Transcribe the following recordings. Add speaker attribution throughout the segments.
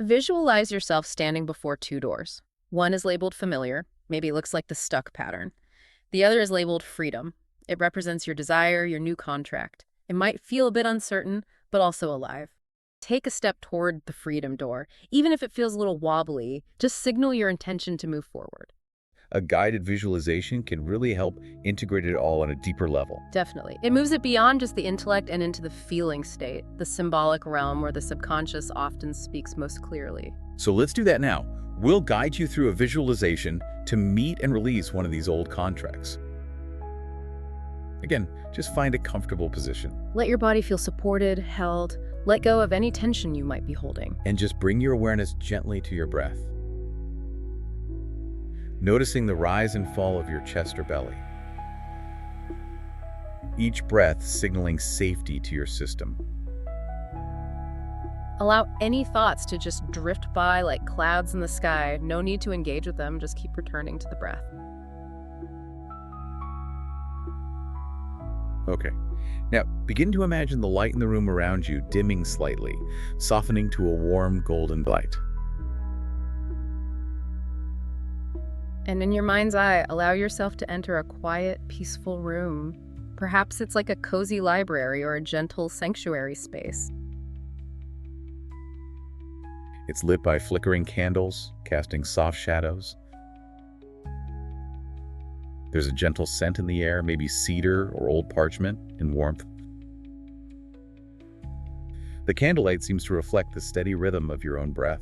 Speaker 1: Visualize yourself standing before two doors. One is labeled familiar, maybe it looks like the stuck pattern. The other is labeled freedom. It represents your desire, your new contract. It might feel a bit uncertain, but also alive. Take a step toward the freedom door. Even if it feels a little wobbly, just signal your intention to move forward.
Speaker 2: A guided visualization can really help integrate it all on a deeper level.
Speaker 1: Definitely. It moves it beyond just the intellect and into the feeling state, the symbolic realm where the subconscious often speaks most clearly.
Speaker 2: So let's do that now. We'll guide you through a visualization to meet and release one of these old contracts. Again, just find a comfortable position.
Speaker 1: Let your body feel supported, held. Let go of any tension you might be holding.
Speaker 2: And just bring your awareness gently to your breath. Noticing the rise and fall of your chest or belly. Each breath signaling safety to your system.
Speaker 1: Allow any thoughts to just drift by like clouds in the sky. No need to engage with them, just keep returning to the breath.
Speaker 2: Okay. Now, begin to imagine the light in the room around you dimming slightly, softening to a warm golden light.
Speaker 1: And in your mind's eye, allow yourself to enter a quiet, peaceful room. Perhaps it's like a cozy library or a gentle sanctuary space.
Speaker 2: It's lit by flickering candles, casting soft shadows. There's a gentle scent in the air, maybe cedar or old parchment in warmth. The candlelight seems to reflect the steady rhythm of your own breath.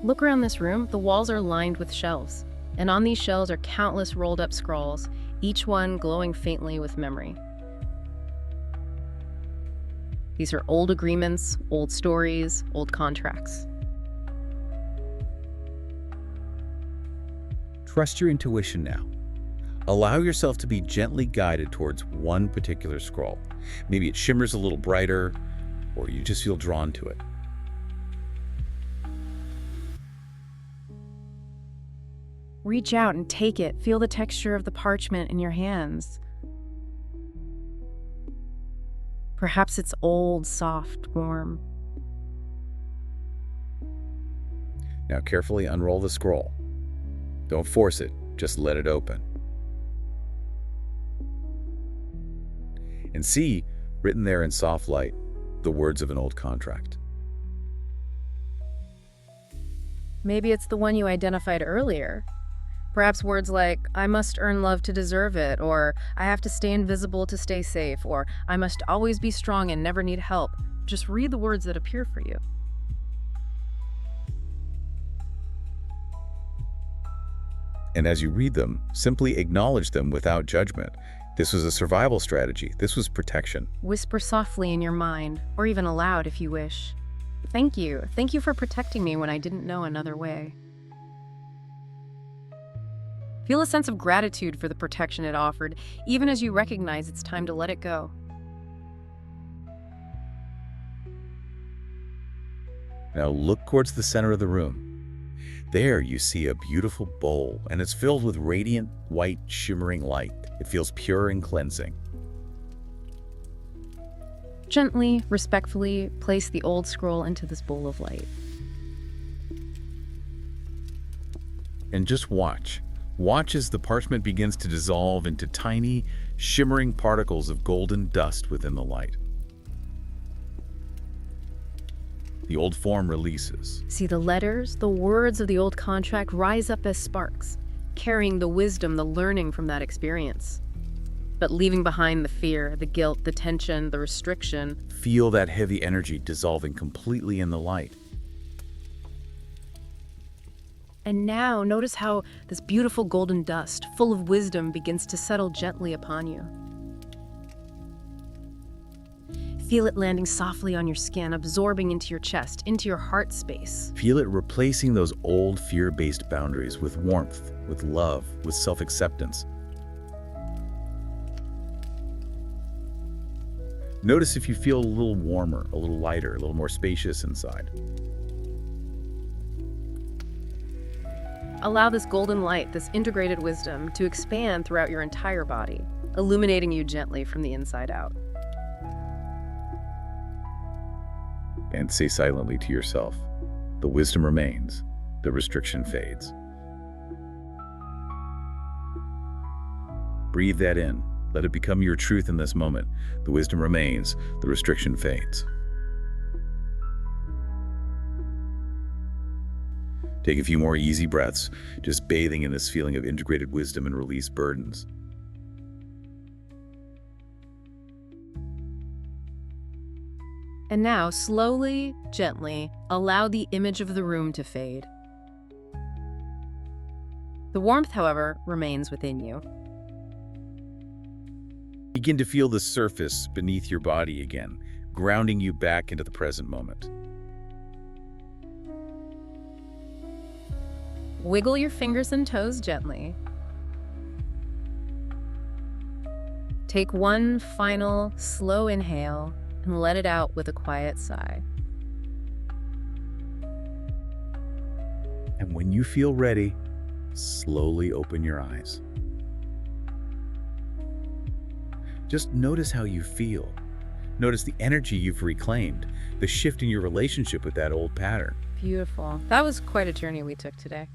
Speaker 1: Look around this room. The walls are lined with shelves, and on these shelves are countless rolled-up scrolls, each one glowing faintly with memory. These are old agreements, old stories, old contracts.
Speaker 2: Trust your intuition now. Allow yourself to be gently guided towards one particular scroll. Maybe it shimmers a little brighter, or you just feel drawn to it.
Speaker 1: Reach out and take it. Feel the texture of the parchment in your hands. Perhaps it's old, soft, warm.
Speaker 2: Now carefully unroll the scroll. Don't force it, just let it open. And see, written there in soft light, the words of an old contract.
Speaker 1: Maybe it's the one you identified earlier. Perhaps words like, I must earn love to deserve it, or I have to stay invisible to stay safe, or I must always be strong and never need help. Just read the words that appear for you.
Speaker 2: And as you read them, simply acknowledge them without judgment. This was a survival strategy. This was protection.
Speaker 1: Whisper softly in your mind, or even aloud if you wish. Thank you. Thank you for protecting me when I didn't know another way. Feel a sense of gratitude for the protection it offered, even as you recognize it's time to let it go.
Speaker 2: Now look towards the center of the room. There you see a beautiful bowl, and it's filled with radiant, white, shimmering light. It feels pure and cleansing.
Speaker 1: Gently, respectfully, place the old scroll into this bowl of light.
Speaker 2: And just watch. Watch as the parchment begins to dissolve into tiny, shimmering particles of golden dust within the light. The old form releases.
Speaker 1: See the letters, the words of the old contract rise up as sparks, carrying the wisdom, the learning from that experience. But leaving behind the fear, the guilt, the tension, the restriction.
Speaker 2: Feel that heavy energy dissolving completely in the light.
Speaker 1: And now notice how this beautiful golden dust, full of wisdom, begins to settle gently upon you. Feel it landing softly on your skin, absorbing into your chest, into your heart space.
Speaker 2: Feel it replacing those old fear-based boundaries with warmth, with love, with self-acceptance. Notice if you feel a little warmer, a little lighter, a little more spacious inside.
Speaker 1: Allow this golden light, this integrated wisdom, to expand throughout your entire body, illuminating you gently from the inside out.
Speaker 2: And say silently to yourself, the wisdom remains, the restriction fades. Breathe that in. Let it become your truth in this moment. The wisdom remains, the restriction fades. Take a few more easy breaths, just bathing in this feeling of integrated wisdom and released burdens.
Speaker 1: And now, slowly, gently, allow the image of the room to fade. The warmth, however, remains within you.
Speaker 2: Begin to feel the surface beneath your body again, grounding you back into the present moment.
Speaker 1: Wiggle your fingers and toes gently. Take one final, slow inhale and let it out with a quiet sigh.
Speaker 2: And when you feel ready, slowly open your eyes. Just notice how you feel. Notice the energy you've reclaimed, the shift in your relationship with that old pattern.
Speaker 1: Beautiful. That was quite a journey we took today.